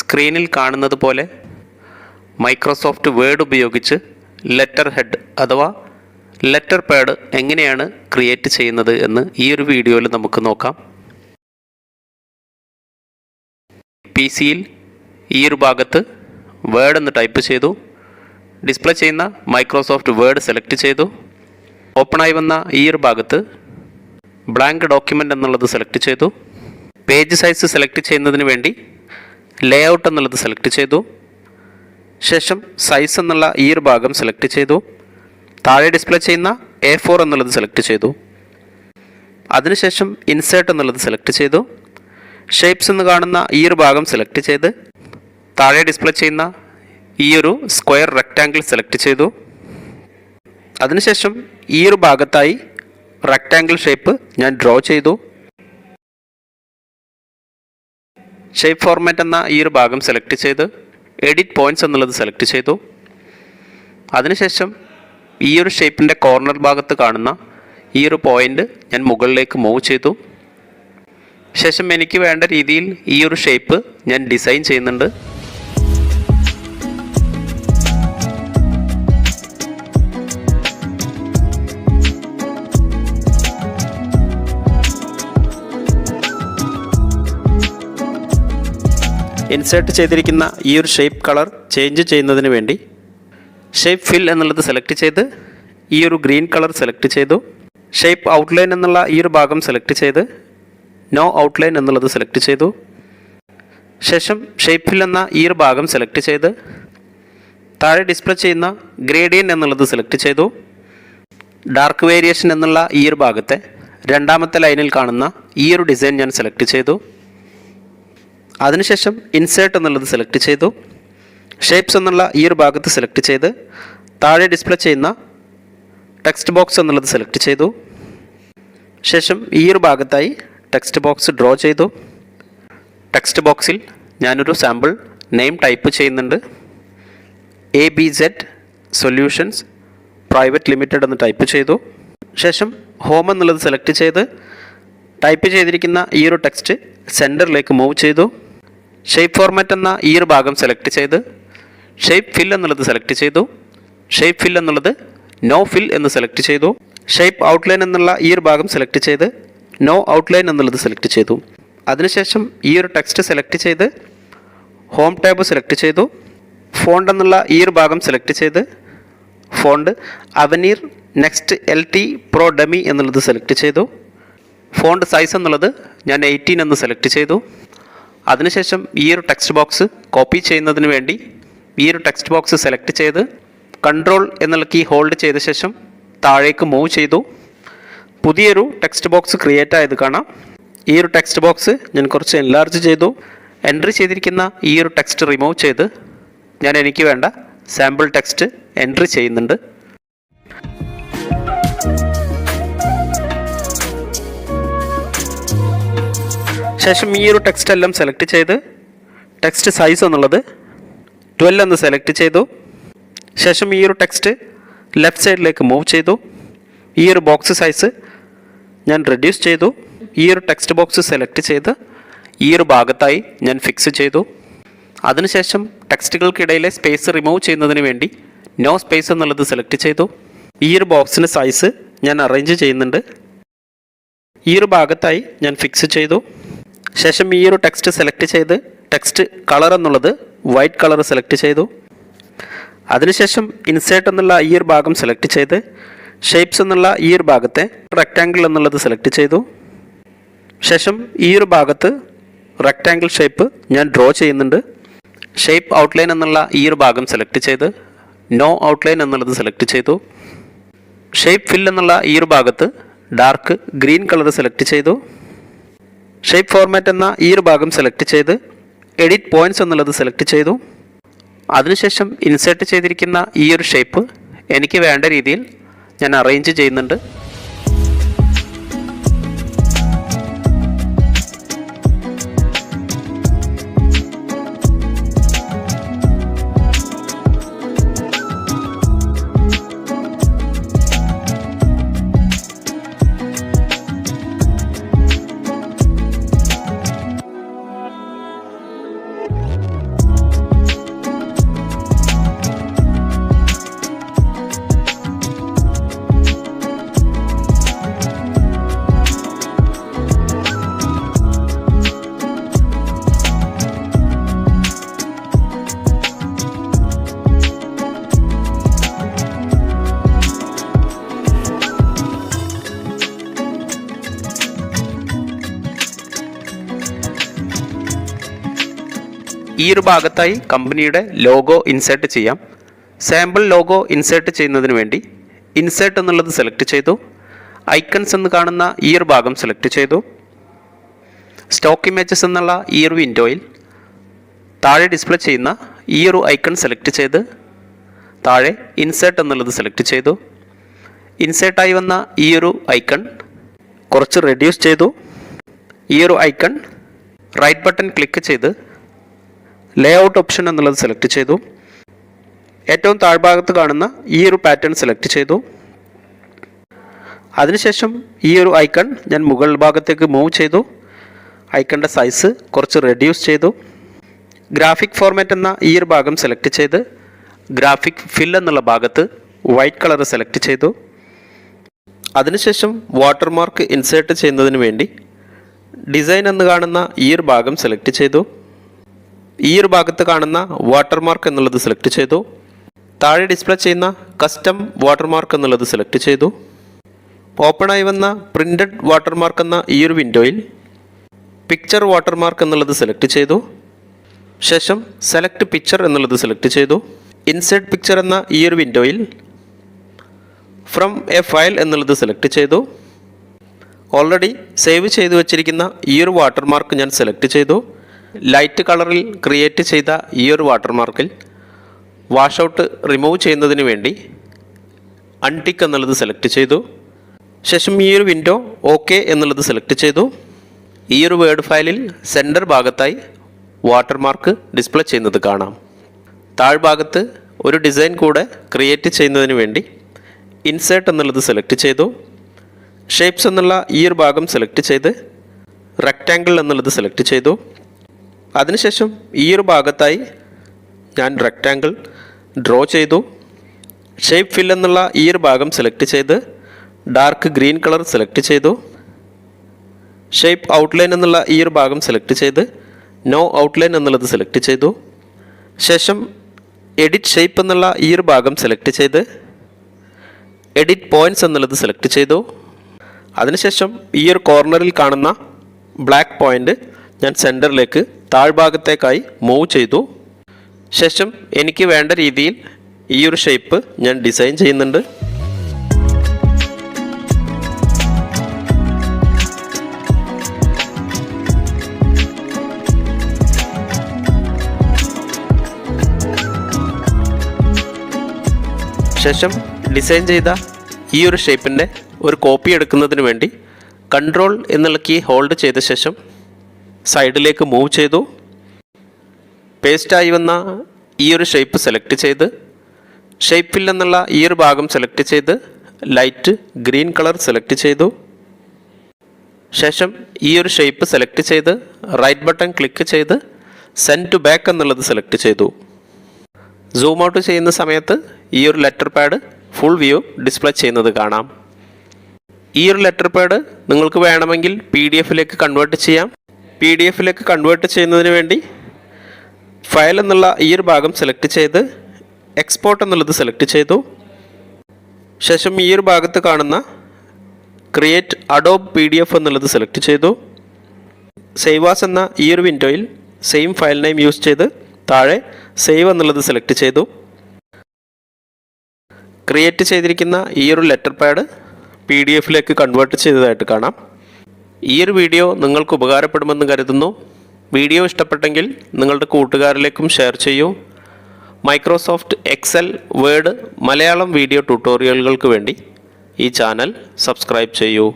സ്ക്രീനിൽ കാണുന്നത് പോലെ മൈക്രോസോഫ്റ്റ് വേർഡ് ഉപയോഗിച്ച് ലെറ്റർ ഹെഡ് അഥവാ ലെറ്റർ പാഡ് എങ്ങനെയാണ് ക്രിയേറ്റ് ചെയ്യുന്നത് എന്ന് ഈ ഒരു വീഡിയോയിൽ നമുക്ക് നോക്കാം. പി സിയിൽ ഈ ഒരു ഭാഗത്ത് വേർഡ് എന്ന് ടൈപ്പ് ചെയ്തു. ഡിസ്പ്ലേ ചെയ്യുന്ന മൈക്രോസോഫ്റ്റ് വേർഡ് സെലക്ട് ചെയ്തു. ഓപ്പണായി വന്ന ഈ ഒരു ഭാഗത്ത് ബ്ലാങ്ക് ഡോക്യുമെൻ്റ് എന്നുള്ളത് സെലക്ട് ചെയ്തു. പേജ് സൈസ് സെലക്ട് ചെയ്യുന്നതിന് വേണ്ടി ലേഔട്ട് എന്നുള്ളത് സെലക്ട് ചെയ്തു. ശേഷം സൈസ് എന്നുള്ള ഈ ഒരു ഭാഗം സെലക്ട് ചെയ്തു. താഴെ ഡിസ്പ്ലേ ചെയ്യുന്ന A4 എന്നുള്ളത് സെലക്ട് ചെയ്തു. അതിനുശേഷം ഇൻസേർട്ട് എന്നുള്ളത് സെലക്ട് ചെയ്തു. ഷേപ്സ് എന്ന് കാണുന്ന ഈ ഒരു ഭാഗം സെലക്ട് ചെയ്ത് താഴെ ഡിസ്പ്ലേ ചെയ്യുന്ന ഈ ഒരു സ്ക്വയർ റെക്റ്റാങ്കിൾ സെലക്ട് ചെയ്തു. അതിനുശേഷം ഈ ഒരു ഭാഗത്തായി റെക്റ്റാങ്കിൾ ഷേപ്പ് ഞാൻ ഡ്രോ ചെയ്തു. ഷേപ്പ് ഫോർമാറ്റ് എന്ന ഈ ഒരു ഭാഗം സെലക്ട് ചെയ്ത് എഡിറ്റ് പോയിൻറ്റ്സ് എന്നുള്ളത് സെലക്ട് ചെയ്തു. അതിനുശേഷം ഈ ഒരു ഷേപ്പിൻ്റെ കോർണർ ഭാഗത്ത് കാണുന്ന ഈ ഒരു പോയിൻ്റ് ഞാൻ മുകളിലേക്ക് മൂവ് ചെയ്തു. ശേഷം എനിക്ക് വേണ്ട രീതിയിൽ ഈ ഒരു ഷേപ്പ് ഞാൻ ഡിസൈൻ ചെയ്യുന്നുണ്ട്. ഇൻസേർട്ട് ചെയ്തിരിക്കുന്ന ഈ ഒരു ഷേപ്പ് കളർ ചേഞ്ച് ചെയ്യുന്നതിന് വേണ്ടി ഷേപ്പ് ഫിൽ എന്നുള്ളത് സെലക്ട് ചെയ്ത് ഈ ഒരു ഗ്രീൻ കളർ സെലക്ട് ചെയ്തു. ഷേപ്പ് ഔട്ട്ലൈൻ എന്നുള്ള ഈ ഒരു ഭാഗം സെലക്ട് ചെയ്ത് നോ ഔട്ട്ലൈൻ എന്നുള്ളത് സെലക്ട് ചെയ്തു. ശേഷം ഷേപ്പ് ഫിൽ എന്ന ഈ ഒരു ഭാഗം സെലക്ട് ചെയ്ത് താഴെ ഡിസ്പ്ലേ ചെയ്യുന്ന ഗ്രേഡിയൻ എന്നുള്ളത് സെലക്ട് ചെയ്തു. ഡാർക്ക് വേരിയേഷൻ എന്നുള്ള ഈ ഒരു ഭാഗത്തെ രണ്ടാമത്തെ ലൈനിൽ കാണുന്ന ഈ ഒരു ഡിസൈൻ ഞാൻ സെലക്ട് ചെയ്തു. അതിനുശേഷം ഇൻസേർട്ട് എന്നുള്ളത് സെലക്ട് ചെയ്തു. ഷേപ്സ് എന്നുള്ള ഈ ഒരു ഭാഗത്ത് സെലക്ട് ചെയ്ത് താഴെ ഡിസ്പ്ലേ ചെയ്യുന്ന ടെക്സ്റ്റ് ബോക്സ് എന്നുള്ളത് സെലക്ട് ചെയ്തു. ശേഷം ഈ ഒരു ഭാഗത്തായി ടെക്സ്റ്റ് ബോക്സ് ഡ്രോ ചെയ്തു. ടെക്സ്റ്റ് ബോക്സിൽ ഞാനൊരു സാമ്പിൾ നെയിം ടൈപ്പ് ചെയ്യുന്നുണ്ട്. ABZ സൊല്യൂഷൻസ് പ്രൈവറ്റ് ലിമിറ്റഡ് എന്ന് ടൈപ്പ് ചെയ്തു. ശേഷം ഹോം എന്നുള്ളത് സെലക്ട് ചെയ്ത് ടൈപ്പ് ചെയ്തിരിക്കുന്ന ഈ ഒരു ടെക്സ്റ്റ് സെൻറ്ററിലേക്ക് മൂവ് ചെയ്തു. ഷേപ്പ് ഫോർമാറ്റ് എന്ന ഈ ഒരു ഭാഗം സെലക്ട് ചെയ്ത് ഷേപ്പ് ഫിൽ എന്നുള്ളത് സെലക്ട് ചെയ്തു. ഷേപ്പ് ഫിൽ എന്നുള്ളത് നോ ഫിൽ എന്ന് സെലക്ട് ചെയ്തു. ഷേപ്പ് ഔട്ട്ലൈൻ എന്നുള്ള ഈ ഒരു ഭാഗം സെലക്ട് ചെയ്ത് നോ ഔട്ട്ലൈൻ എന്നുള്ളത് സെലക്ട് ചെയ്തു. അതിനുശേഷം ഈ ഒരു ടെക്സ്റ്റ് സെലക്ട് ചെയ്ത് ഹോം ടാബ് സെലക്ട് ചെയ്തു. ഫോണ്ട് എന്നുള്ള ഈ ഒരു ഭാഗം സെലക്ട് ചെയ്ത് ഫോണ്ട് അവനീർ നെക്സ്റ്റ് LT Pro ഡമി എന്നുള്ളത് സെലക്ട് ചെയ്തു. ഫോണ്ട് സൈസ് എന്നുള്ളത് ഞാൻ 18 എന്ന് സെലക്ട് ചെയ്തു. അതിനുശേഷം ഈ ഒരു ടെക്സ്റ്റ് ബോക്സ് കോപ്പി ചെയ്യുന്നതിന് വേണ്ടി ഈ ഒരു ടെക്സ്റ്റ് ബോക്സ് സെലക്ട് ചെയ്ത് കൺട്രോൾ എന്നുള്ള കീ ഹോൾഡ് ചെയ്ത ശേഷം താഴേക്ക് മൂവ് ചെയ്തു. പുതിയൊരു ടെക്സ്റ്റ് ബോക്സ് ക്രിയേറ്റ് ആയത് കാണാം. ഈ ഒരു ടെക്സ്റ്റ് ബോക്സ് ഞാൻ കുറച്ച് എൻലാർജ് ചെയ്തു. എൻട്രി ചെയ്തിരിക്കുന്ന ഈ ഒരു ടെക്സ്റ്റ് റിമൂവ് ചെയ്ത് ഞാൻ എനിക്ക് വേണ്ട സാമ്പിൾ ടെക്സ്റ്റ് എൻട്രി ചെയ്യുന്നുണ്ട്. ശേഷം ഈ ഒരു ടെക്സ്റ്റ് എല്ലാം സെലക്ട് ചെയ്ത് ടെക്സ്റ്റ് സൈസ് എന്നുള്ളത് 12 എന്ന് സെലക്ട് ചെയ്തു. ശേഷം ഈ ഒരു ടെക്സ്റ്റ് ലെഫ്റ്റ് സൈഡിലേക്ക് മൂവ് ചെയ്തു. ഈ ഒരു ബോക്സ് സൈസ് ഞാൻ റെഡ്യൂസ് ചെയ്തു. ഈ ഒരു ടെക്സ്റ്റ് ബോക്സ് സെലക്ട് ചെയ്ത് ഈ ഒരു ഭാഗത്തായി ഞാൻ ഫിക്സ് ചെയ്തു. അതിനുശേഷം ടെക്സ്റ്റുകൾക്കിടയിലെ സ്പേസ് റിമൂവ് ചെയ്യുന്നതിന് വേണ്ടി നോ സ്പേസ് എന്നുള്ളത് സെലക്ട് ചെയ്തു. ഈ ഒരു ബോക്സിൻ്റെ സൈസ് ഞാൻ അറേഞ്ച് ചെയ്യുന്നുണ്ട്. ഈ ഒരു ഭാഗത്തായി ഞാൻ ഫിക്സ് ചെയ്തു. ശേഷം ഈ ഒരു ടെക്സ്റ്റ് സെലക്ട് ചെയ്ത് ടെക്സ്റ്റ് കളർ എന്നുള്ളത് വൈറ്റ് കളർ സെലക്ട് ചെയ്തു. അതിനുശേഷം ഇൻസേർട്ട് എന്നുള്ള ഈ ഒരു ഭാഗം സെലക്ട് ചെയ്ത് ഷേപ്സ് എന്നുള്ള ഈ ഒരു ഭാഗത്തെ റെക്റ്റാങ്കിൾ എന്നുള്ളത് സെലക്ട് ചെയ്തു. ശേഷം ഈ ഒരു ഭാഗത്ത് റെക്റ്റാങ്കിൾ ഷേപ്പ് ഞാൻ ഡ്രോ ചെയ്യുന്നുണ്ട്. ഷേപ്പ് ഔട്ട്ലൈൻ എന്നുള്ള ഈ ഒരു ഭാഗം സെലക്ട് ചെയ്ത് നോ ഔട്ട്ലൈൻ എന്നുള്ളത് സെലക്ട് ചെയ്തു. ഷേപ്പ് ഫിൽ എന്നുള്ള ഈ ഒരു ഭാഗത്ത് ഡാർക്ക് ഗ്രീൻ കളർ സെലക്ട് ചെയ്തു. ഷേപ്പ് ഫോർമാറ്റ് എന്ന ഈ ഒരു ഭാഗം സെലക്ട് ചെയ്ത് എഡിറ്റ് പോയിൻറ്റ്സ് എന്നുള്ളത് സെലക്ട് ചെയ്തു. അതിനുശേഷം ഇൻസേർട്ട് ചെയ്തിരിക്കുന്ന ഈ ഒരു ഷേപ്പ് എനിക്ക് വേണ്ട രീതിയിൽ ഞാൻ അറേഞ്ച് ചെയ്യുന്നുണ്ട്. ഈ ഒരു ഭാഗത്തായി കമ്പനിയുടെ ലോഗോ ഇൻസേർട്ട് ചെയ്യാം. സാമ്പിൾ ലോഗോ ഇൻസേർട്ട് ചെയ്യുന്നതിന് വേണ്ടി ഇൻസേർട്ട് എന്നുള്ളത് സെലക്ട് ചെയ്തു. ഐക്കൺസ് എന്ന് കാണുന്ന ഈ ഒരു ഭാഗം സെലക്ട് ചെയ്തു. സ്റ്റോക്ക് ഇമേജസ് എന്നുള്ള ഈ ഒരു വിൻഡോയിൽ താഴെ ഡിസ്പ്ലേ ചെയ്യുന്ന ഈ ഒരു ഐക്കൺ സെലക്ട് ചെയ്ത് താഴെ ഇൻസേർട്ട് എന്നുള്ളത് സെലക്ട് ചെയ്തു. ഇൻസേർട്ടായി വന്ന ഈ ഒരു ഐക്കൺ കുറച്ച് റെഡ്യൂസ് ചെയ്തു. ഈ ഒരു ഐക്കൺ റൈറ്റ് ബട്ടൺ ക്ലിക്ക് ചെയ്ത് ലേഔട്ട് ഓപ്ഷൻ എന്നുള്ളത് സെലക്ട് ചെയ്തു. ഏറ്റവും താഴ്ഭാഗത്ത് കാണുന്ന ഈ ഒരു പാറ്റേൺ സെലക്ട് ചെയ്തു. അതിനുശേഷം ഈ ഒരു ഐക്കൺ ഞാൻ മുകൾ ഭാഗത്തേക്ക് മൂവ് ചെയ്തു. ഐക്കണിൻ്റെ സൈസ് കുറച്ച് റെഡ്യൂസ് ചെയ്തു. ഗ്രാഫിക് ഫോർമാറ്റ് എന്ന ഈ ഒരു ഭാഗം സെലക്ട് ചെയ്ത് ഗ്രാഫിക് ഫിൽ എന്നുള്ള ഭാഗത്ത് വൈറ്റ് കളർ സെലക്ട് ചെയ്തു. അതിനുശേഷം വാട്ടർമാർക്ക് ഇൻസേർട്ട് ചെയ്യുന്നതിന് വേണ്ടി ഡിസൈൻ എന്ന് കാണുന്ന ഈ ഒരു ഭാഗം സെലക്ട് ചെയ്തു. ഈ ഒരു ഭാഗത്ത് കാണുന്ന വാട്ടർമാർക്ക് എന്നുള്ളത് സെലക്ട് ചെയ്തു. താഴെ ഡിസ്പ്ലേ ചെയ്യുന്ന കസ്റ്റം വാട്ടർമാർക്ക് എന്നുള്ളത് സെലക്ട് ചെയ്തു. ഓപ്പണായി വന്ന പ്രിൻറ്റഡ് വാട്ടർമാർക്ക് എന്ന ഈ ഒരു വിൻഡോയിൽ പിക്ചർ വാട്ടർമാർക്ക് എന്നുള്ളത് സെലക്ട് ചെയ്തു. ശേഷം സെലക്ട് പിക്ചർ എന്നുള്ളത് സെലക്ട് ചെയ്തു. ഇൻസേർട്ട് പിക്ചർ എന്ന ഈ ഒരു വിൻഡോയിൽ ഫ്രം എ ഫയൽ എന്നുള്ളത് സെലക്ട് ചെയ്തു. ഓൾറെഡി സേവ് ചെയ്തു വച്ചിരിക്കുന്ന ഈ ഒരു വാട്ടർമാർക്ക് ഞാൻ സെലക്ട് ചെയ്തു. ലൈറ്റ് കളറിൽ ക്രിയേറ്റ് ചെയ്ത ഈ ഒരു വാട്ടർമാർക്കിൽ വാഷ് ഔട്ട് റിമൂവ് ചെയ്യുന്നതിന് വേണ്ടി അൺടിക്ക് എന്നുള്ളത് സെലക്ട് ചെയ്തു. ശേഷം ഈ ഒരു വിൻഡോ ഓക്കെ എന്നുള്ളത് സെലക്ട് ചെയ്തു. ഈ ഒരു വേർഡ് ഫയലിൽ സെൻറ്റർ ഭാഗത്തായി വാട്ടർമാർക്ക് ഡിസ്പ്ലേ ചെയ്യുന്നത് കാണാം. താഴ്ഭാഗത്ത് ഒരു ഡിസൈൻ കൂടെ ക്രിയേറ്റ് ചെയ്യുന്നതിന് വേണ്ടി ഇൻസേർട്ട് എന്നുള്ളത് സെലക്ട് ചെയ്തു. ഷേപ്സ് എന്നുള്ള ഈ ഒരു ഭാഗം സെലക്ട് ചെയ്ത് റെക്റ്റാങ്കിൾ എന്നുള്ളത് സെലക്ട് ചെയ്തു. അതിനുശേഷം ഈ ഒരു ഭാഗത്തായി ഞാൻ റെക്റ്റാങ്കിൾ ഡ്രോ ചെയ്തു. ഷേപ്പ് ഫിൽ എന്നുള്ള ഈ ഒരു ഭാഗം സെലക്ട് ചെയ്ത് ഡാർക്ക് ഗ്രീൻ കളർ സെലക്ട് ചെയ്തു. ഷേപ്പ് ഔട്ട്ലൈൻ എന്നുള്ള ഈ ഒരു ഭാഗം സെലക്ട് ചെയ്ത് നോ ഔട്ട്ലൈൻ എന്നുള്ളത് സെലക്ട് ചെയ്തു. ശേഷം എഡിറ്റ് ഷേപ്പ് എന്നുള്ള ഈ ഒരു ഭാഗം സെലക്ട് ചെയ്ത് എഡിറ്റ് പോയിൻറ്റ്സ് എന്നുള്ളത് സെലക്ട് ചെയ്തു. അതിനുശേഷം ഈ ഒരു കോർണറിൽ കാണുന്ന ബ്ലാക്ക് പോയിൻ്റ് ഞാൻ സെൻറ്ററിലേക്ക് താഴ്ഭാഗത്തേക്കായി മൂവ് ചെയ്തു. ശേഷം എനിക്ക് വേണ്ട രീതിയിൽ ഈ ഒരു ഷേപ്പ് ഞാൻ ഡിസൈൻ ചെയ്യുന്നുണ്ട്. ശേഷം ഡിസൈൻ ചെയ്ത ഈ ഒരു ഷേപ്പിൻ്റെ ഒരു കോപ്പി എടുക്കുന്നതിന് വേണ്ടി കൺട്രോൾ എന്നുള്ള കീ ഹോൾഡ് ചെയ്ത ശേഷം സൈഡിലേക്ക് മൂവ് ചെയ്തു. പേസ്റ്റായി വന്ന ഈ ഒരു ഷേപ്പ് സെലക്ട് ചെയ്ത് ഷേപ്പ് ഫിൽ എന്നുള്ള ഈ ഒരു ഭാഗം സെലക്ട് ചെയ്ത് ലൈറ്റ് ഗ്രീൻ കളർ സെലക്ട് ചെയ്തു. ശേഷം ഈ ഒരു ഷേപ്പ് സെലക്ട് ചെയ്ത് റൈറ്റ് ബട്ടൺ ക്ലിക്ക് ചെയ്ത് സെൻഡ് ടു ബാക്ക് എന്നുള്ളത് സെലക്ട് ചെയ്തു. സൂം ഔട്ട് ചെയ്യുന്ന സമയത്ത് ഈ ഒരു letter pad full view display ചെയ്യുന്നത് കാണാം. ഈ ഒരു ലെറ്റർ പാഡ് നിങ്ങൾക്ക് വേണമെങ്കിൽ PDF-ലേക്ക് കൺവേർട്ട് ചെയ്യാം. PDF-ലേക്ക് കൺവേർട്ട് ചെയ്യുന്നതിന് വേണ്ടി ഫയൽ എന്നുള്ള ഈ ഒരു ഭാഗം സെലക്ട് ചെയ്ത് എക്സ്പോർട്ട് എന്നുള്ളത് സെലക്ട് ചെയ്തു. ശേഷം ഈ ഒരു ഭാഗത്ത് കാണുന്ന ക്രിയേറ്റ് അഡോബ് PDF എന്നുള്ളത് സെലക്ട് ചെയ്തു. സേവ് ആസ് എന്ന ഈ ഒരു വിൻഡോയിൽ സെയിം ഫയൽ നെയിം യൂസ് ചെയ്ത് താഴെ സേവ് എന്നുള്ളത് സെലക്ട് ചെയ്തു. ക്രിയേറ്റ് ചെയ്തിരിക്കുന്ന ഈ ഒരു ലെറ്റർ പാഡ് PDF-ലേക്ക് കൺവേർട്ട് ചെയ്തതായിട്ട് കാണാം. ഈ ഒരു വീഡിയോ നിങ്ങൾക്ക് ഉപകാരപ്പെടുമെന്ന് കരുതുന്നു. വീഡിയോ ഇഷ്ടപ്പെട്ടെങ്കിൽ നിങ്ങളുടെ കൂട്ടുകാരിലേക്കും ഷെയർ ചെയ്യൂ. Microsoft Excel, Word, Malayalam video ട്യൂട്ടോറിയലുകൾക്ക് വേണ്ടി ഈ ചാനൽ സബ്സ്ക്രൈബ് ചെയ്യൂ.